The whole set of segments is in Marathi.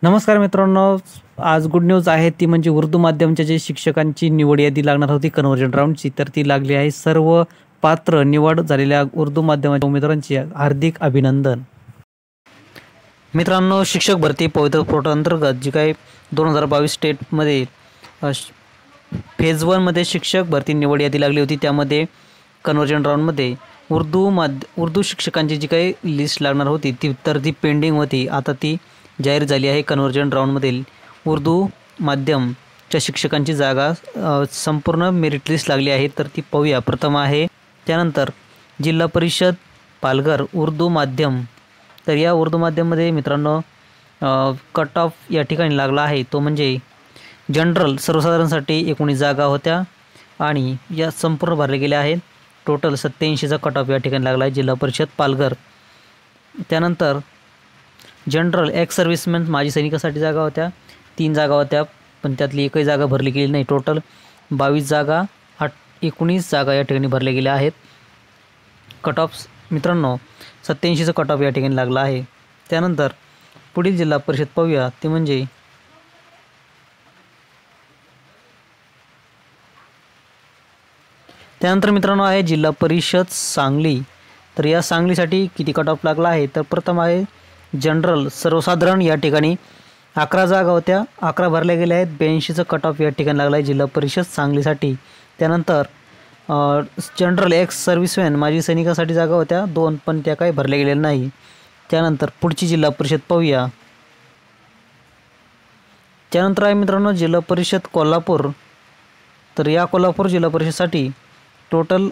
नमस्कार मित्रांनो, आज गुड न्यूज आहे ती म्हणजे उर्दू माध्यमच्या जे शिक्षकांची निवड यादी लागणार होती कन्व्हर्जन राऊंडची, तर ती लागली आहे. सर्व पात्र निवड झालेल्या उर्दू माध्यमाच्या उमेदवारांचे हार्दिक अभिनंदन. मित्रांनो, शिक्षक भरती पवित्र पोर्टल अंतर्गत जी काही 2022 स्टेटमध्ये फेज 1 मध्ये शिक्षक भरती निवड यादी लागली होती, त्यामध्ये कन्व्हर्जन राऊंडमध्ये उर्दू शिक्षकांची जी काही लिस्ट लागणार होती ती पेंडिंग होती. आता ती जाहीर झाली आहे. कन्व्हर्जन राऊंडमधील उर्दू माध्यमच्या शिक्षकांची जागा संपूर्ण मेरिट लिस्ट लागली आहे, तर ती पाहूया. प्रथम आहे, त्यानंतर जिल्हा परिषद पालघर उर्दू माध्यम. तर या उर्दू माध्यममध्ये मित्रांनो कट ऑफ या ठिकाणी लागला आहे, तो म्हणजे जनरल सर्वसाधारणसाठी 19 जागा होत्या आणि या संपूर्ण भरले गेल्या आहेत. टोटल 87चा कट ऑफ या ठिकाणी लागला आहे जिल्हा परिषद पालघर. त्यानंतर जनरल एक्स सर्व्हिसमॅन माजी सैनिकासाठी जागा होत्या, 3 जागा होत्या, पण त्यातली एकही जागा भरली गेली नाही. टोटल 22 जागा 19 जागा या ठिकाणी भरल्या गेल्या आहेत. कट ऑफ मित्रांनो 87चा कट ऑफ या ठिकाणी लागला आहे. त्यानंतर पुढील जिल्हा परिषद पाहूया, ते म्हणजे त्यानंतर मित्रांनो आहे जिल्हा परिषद सांगली. तर या सांगलीसाठी किती कट ऑफ लागला आहे, तर प्रथम आहे जनरल सर्वसाधारण या ठिकाणी 11 जागा होत्या, 11 भरल्या गेल्या आहेत. 82चा कट ऑफ या ठिकाणी लागला आहे जिल्हा परिषद सांगलीसाठी. त्यानंतर जनरल एक्स सर्व्हिसमॅन माजी सैनिकासाठी जागा होत्या 2, पण त्या काही भरल्या गेलेल्या नाही. त्यानंतर पुढची जिल्हा परिषद पाहूया. त्यानंतर आहे मित्रांनो जिल्हा परिषद कोल्हापूर. तर या कोल्हापूर जिल्हा परिषदसाठी टोटल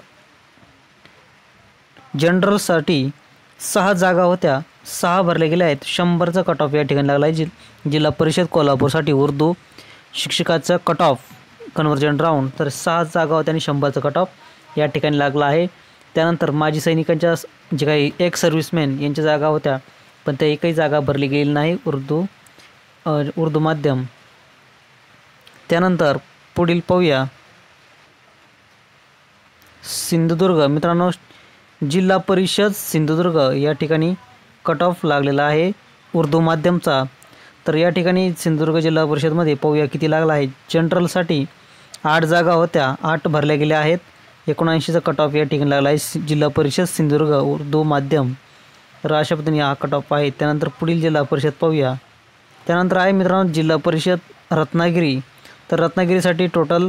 जनरलसाठी 6 जागा होत्या, 6 भरल्या गेल्या आहेत. 100चा कट ऑफ या ठिकाणी लागला आहे. जिल्हा परिषद कोल्हापूरसाठी उर्दू शिक्षकाचा कट ऑफ कन्व्हर्जन राऊंड. तर 6 जागा होत्या आणि 100चा कट ऑफ या ठिकाणी लागला आहे. त्यानंतर माजी सैनिकांच्या जे काही एक्स सर्व्हिसमॅन यांच्या जागा होत्या, पण त्या एकही जागा भरली गेली नाही उर्दू माध्यम. त्यानंतर पुढील पाहूया सिंधुदुर्ग. मित्रांनो जिल्हा परिषद सिंधुदुर्ग या ठिकाणी कट ऑफ लागलेला आहे उर्दू माध्यमचा. तर या ठिकाणी सिंधुदुर्ग जिल्हा परिषदमध्ये पाहूया किती लागला आहे. जनरलसाठी 8 जागा होत्या, 8 भरल्या गेल्या आहेत. 79चा कट ऑफ या ठिकाणी लागला आहे जिल्हा परिषद सिंधुदुर्ग उर्दू माध्यम. तर अशा पद्धतीने हा कट ऑफ आहे. त्यानंतर पुढील जिल्हा परिषद पाहूया. त्यानंतर आहे मित्रांनो जिल्हा परिषद रत्नागिरी. तर रत्नागिरीसाठी टोटल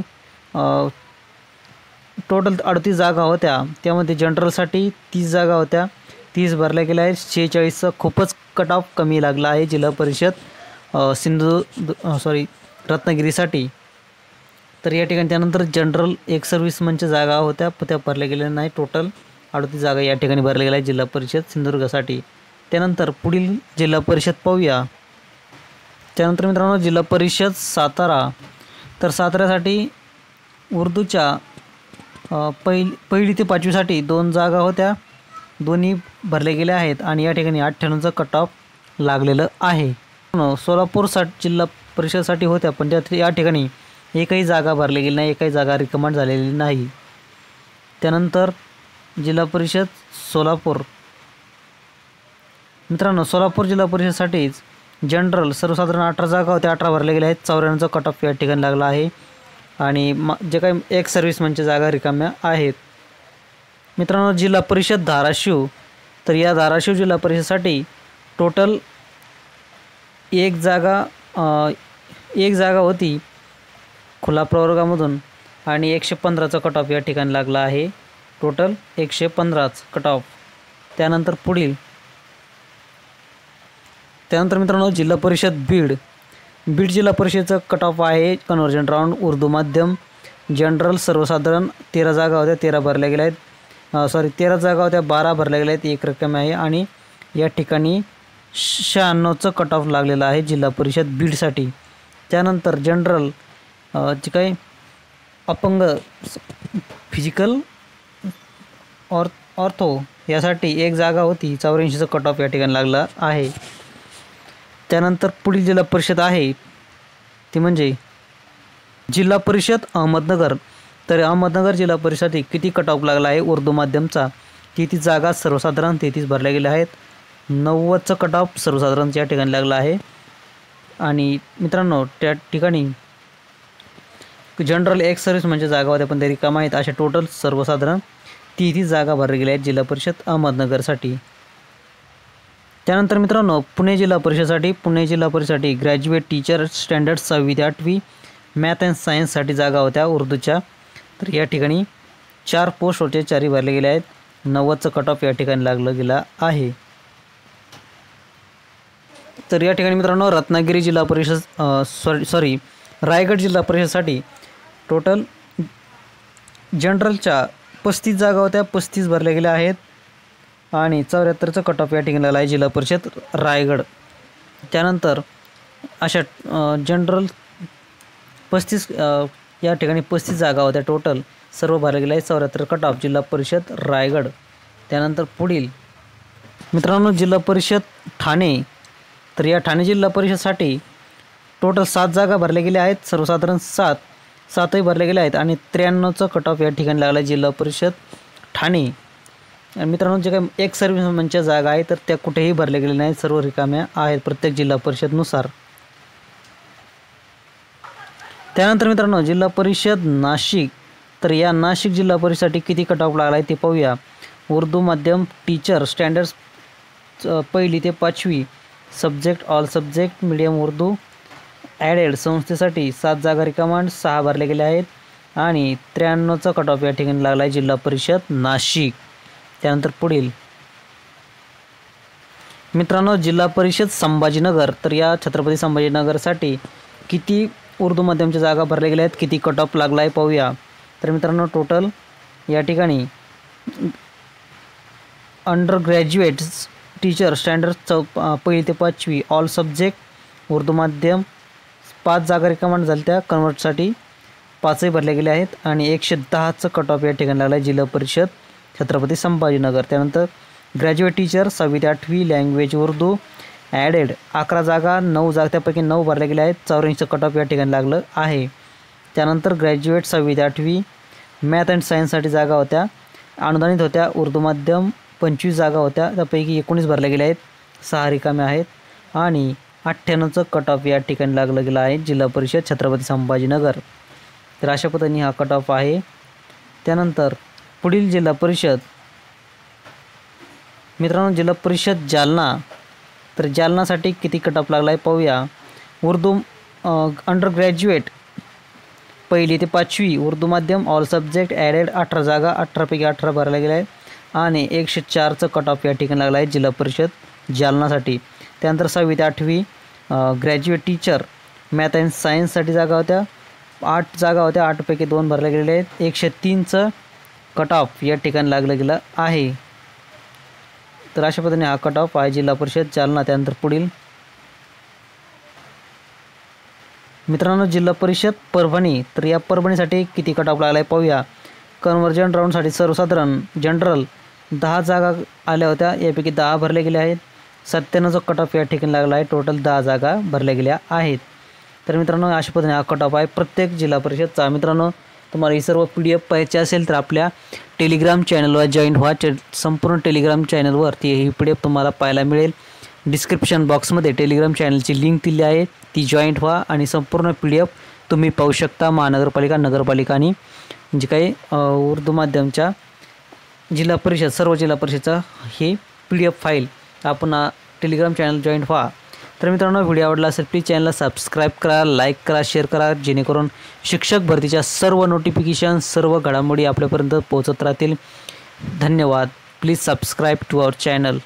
38 जागा होत्या, त्यामध्ये जनरलसाठी 30 जागा होत्या, 30 भरल्या गेल्या आहेत. 46चा खूपच कट ऑफ कमी लागला आहे जिल्हा परिषद रत्नागिरीसाठी. तर या ठिकाणी त्यानंतर जनरल एक सर्व्हिसमनच्या जागा होत्या, त्या भरल्या गेल्या नाही. टोटल 38 जागा या ठिकाणी भरल्या गेल्या आहेत जिल्हा परिषद सिंधुदुर्गसाठी. त्यानंतर पुढील जिल्हा परिषद पाहूया. त्यानंतर मित्रांनो जिल्हा परिषद सातारा. तर साताऱ्यासाठी उर्दूच्या पहिली ते 5वीसाठी 2 जागा होत्या, दोन्ही भरल्या गेल्या आहेत आणि या ठिकाणी 98चा कट ऑफ लागलेलं आहे. सोलापूर जिल्हा परिषदसाठी होत्या, पण त्यात या ठिकाणी एकही जागा भरली गेली नाही, एकही जागा रिकमेंड झालेली नाही. त्यानंतर जिल्हा परिषद सोलापूर. मित्रांनो सोलापूर जिल्हा परिषदसाठीच जनरल सर्वसाधारण 18 जागा होत्या, 18 भरल्या गेल्या आहेत. 94चा कट ऑफ या ठिकाणी लागला आहे आणि जे काही एक्स सर्व्हिसमॅनच्या जागा रिकाम्या आहेत. मित्रांनो जिल्हा परिषद धाराशिव. तर या धाराशिव जिल्हा परिषदसाठी टोटल एक जागा होती खुला प्रवर्गामधून आणि 115चा कट ऑफ या ठिकाणी लागला आहे. टोटल 115च कट ऑफ. त्यानंतर मित्रांनो जिल्हा परिषद बीड जिल्हा परिषदेचा कट ऑफ आहे कन्व्हर्जन राऊंड उर्दू माध्यम. जनरल सर्वसाधारण 13 जागा होत्या, 13 भरल्या गेल्या आहेत. 13 जागा होत्या, 12 भरल्या गेल्या आहेत, 1 रक्कम आहे आणि या ठिकाणी 96चं कट ऑफ लागलेलं आहे जिल्हा परिषद बीडसाठी. त्यानंतर जनरल जे काही अपंग फिजिकल ऑर्थो यासाठी 1 जागा होती, 84चं कट ऑफ या ठिकाणी लागला आहे. त्यानंतर पुढील जिल्हा परिषद आहे ती म्हणजे जिल्हा परिषद अहमदनगर. तर अहमदनगर जिल्हा परिषदसाठी किती कट ऑफ लागला आहे उर्दू माध्यमचा, 33 जागा सर्वसाधारण 33 भरल्या गेल्या आहेत. 90चा कट ऑफ सर्वसाधारण या ठिकाणी लागला आहे. आणि मित्रांनो त्या ठिकाणी जनरल एक्स सर्व्हिस म्हणजे जागा होत्या पण त्या रिकाम्या आहेत. अशा टोटल सर्वसाधारण 30 जागा भरल्या गेल्या आहेत जिल्हा परिषद अहमदनगरसाठी. त्यानंतर मित्रांनो पुणे जिल्हा परिषदेसाठी ग्रॅज्युएट टीचर स्टँडर्ड 6वी ते 8वी मॅथ अँड सायन्ससाठी जागा होत्या उर्दूच्या. तर या ठिकाणी 4 पोस्ट होते, 4ही भरले गेले आहेत. 90चं कट ऑफ या ठिकाणी लागलं गेला आहे. तर या ठिकाणी मित्रांनो रत्नागिरी जिल्हा परिषद रायगड जिल्हा परिषदसाठी टोटल जनरलच्या 35 जागा होत्या, 35 भरल्या गेल्या आहेत आणि 74चं कट ऑफ या ठिकाणी लागला आहे जिल्हा परिषद रायगड. त्यानंतर अशा जनरल 35 या ठिकाणी 35 जागा होत्या टोटल, सर्व भरले गेले आहे. 74 कट ऑफ जिल्हा परिषद रायगड. त्यानंतर पुढील मित्रांनो जिल्हा परिषद ठाणे. तर या ठाणे जिल्हा परिषदसाठी टोटल 7 जागा भरल्या गेल्या आहेत, सर्वसाधारण 7ही भरल्या गेल्या आहेत आणि 93चं कट ऑफ या ठिकाणी लागला आहे जिल्हा परिषद ठाणे. मित्रांनो जे काही एक सर्व्हिसमनच्या जागा आहेत तर त्या कुठेही भरल्या गेलेल्या नाहीत, सर्व रिकाम्या आहेत प्रत्येक जिल्हा परिषदनुसार. त्यानंतर मित्रांनो जिल्हा परिषद नाशिक. तर या नाशिक जिल्हा परिषदसाठी किती कट ऑफ लागला आहे ते पाहूया. उर्दू माध्यम टीचर स्टँडर्ड्स 1ली ते 5वी subject all subject medium Urdu aided संस्थेसाठी 7 जागा रिकाम्या 6 भरल्या गेल्या आहेत आणि 93चा कट ऑफ या ठिकाणी लागला आहे जिल्हा परिषद नाशिक. त्यानंतर पुढील मित्रांनो जिल्हा परिषद संभाजीनगर. तर या छत्रपती संभाजीनगरसाठी किती उर्दू माध्यमच्या जागा भरल्या गेल्या आहेत, किती कट ऑफ लागला आहे पाहूया. तर मित्रांनो टोटल या ठिकाणी अंडर ग्रॅज्युएट्स टीचर स्टँडर्ड 1ली ते 5वी ऑल सब्जेक्ट उर्दू माध्यम 5 जागा रिकाम्या झाल्या, त्या कन्वर्टसाठी 5ही भरल्या गेल्या आहेत आणि 110चं कट ऑफ या ठिकाणी लागला आहे जिल्हा परिषद छत्रपती संभाजीनगर. त्यानंतर ग्रॅज्युएट टीचर 6वी ते 8वी लँग्वेज उर्दू ॲडेड 11 जागा, 9 जागा त्यापैकी 9 भरल्या गेल्या आहेत, 84चं कट ऑफ या ठिकाणी लागलं आहे. त्यानंतर ग्रॅज्युएट 6वी ते 8वी मॅथ अँड सायन्ससाठी जागा होत्या, अनुदानित होत्या. उर्दू माध्यम 25 जागा होत्या, त्यापैकी 19 भरल्या गेल्या आहेत, 6 रिकाम्या आहेत आणि 98चं कट ऑफ या ठिकाणी लागलं गेलं आहे जिल्हा परिषद छत्रपती संभाजीनगर. तर अशा पद्धतीने हा कट ऑफ आहे. त्यानंतर पुढील जिल्हा परिषद मित्रांनो जिल्हा परिषद जालना. तर जालनासाठी किती कट ऑफ लागला आहे पाहूया. उर्दू अंडर ग्रॅज्युएट 1ली ते 5वी उर्दू माध्यम ऑल सब्जेक्ट ॲडेड 18 जागा, 18पैकी 18 भरल्या गेल्या आहेत आणि 104चं कट ऑफ या ठिकाणी लागला आहे जिल्हा परिषद जालनासाठी. त्यानंतर 6वी ते 8वी ग्रॅज्युएट टीचर मॅथ अँड सायन्ससाठी जागा होत्या, 8 जागा होत्या, 8पैकी 2 भरल्या गेलेल्या आहेत. 103चं कट ऑफ या ठिकाणी लागलं गेलं आहे. तर अशा पद्धतीने हा कट ऑफ आहे जिल्हा परिषद जालना. त्यानंतर पुढील मित्रांनो जिल्हा परिषद परभणी. तर या परभणीसाठी किती कट ऑफ लागला आहे पाहूया. कन्व्हर्जन राऊंडसाठी सर्वसाधारण जनरल 10 जागा आल्या होत्या, यापैकी 10 भरल्या गेल्या आहेत. 97चा कट ऑफ या ठिकाणी लागला आहे, टोटल 10 जागा भरल्या गेल्या आहेत. तर मित्रांनो अशा पद्धतीने हा कट ऑफ आहे प्रत्येक जिल्हा परिषदचा. मित्रांनो तुम्हाला ही सर्व PDF पाहायची असेल तर आपल्या टेलिग्राम चॅनलवर जॉईन व्हा. संपूर्ण टेलिग्राम चॅनलवरती ही PDF तुम्हाला पाहायला मिळेल. डिस्क्रिप्शन बॉक्समध्ये टेलिग्राम चॅनलची लिंक दिली आहे, ती जॉईंट व्हा आणि संपूर्ण PDF तुम्ही पाहू शकता. महानगरपालिका, नगरपालिका आणि जे काही उर्दू माध्यमच्या जिल्हा परिषद सर्व जिल्हा परिषदचा हे PDF फाईल आपण टेलिग्राम चॅनल जॉईन व्हा. तर मित्रांनो व्हिडिओ आवडला असेल प्लीज चॅनलला सबस्क्राईब करा, लाईक करा, शेअर करा, जेणेकरून शिक्षक भरतीच्या सर्व नोटिफिकेशन सर्व घडामोडी आपल्यापर्यंत पोहोचत राहतील. धन्यवाद. Please subscribe to our channel.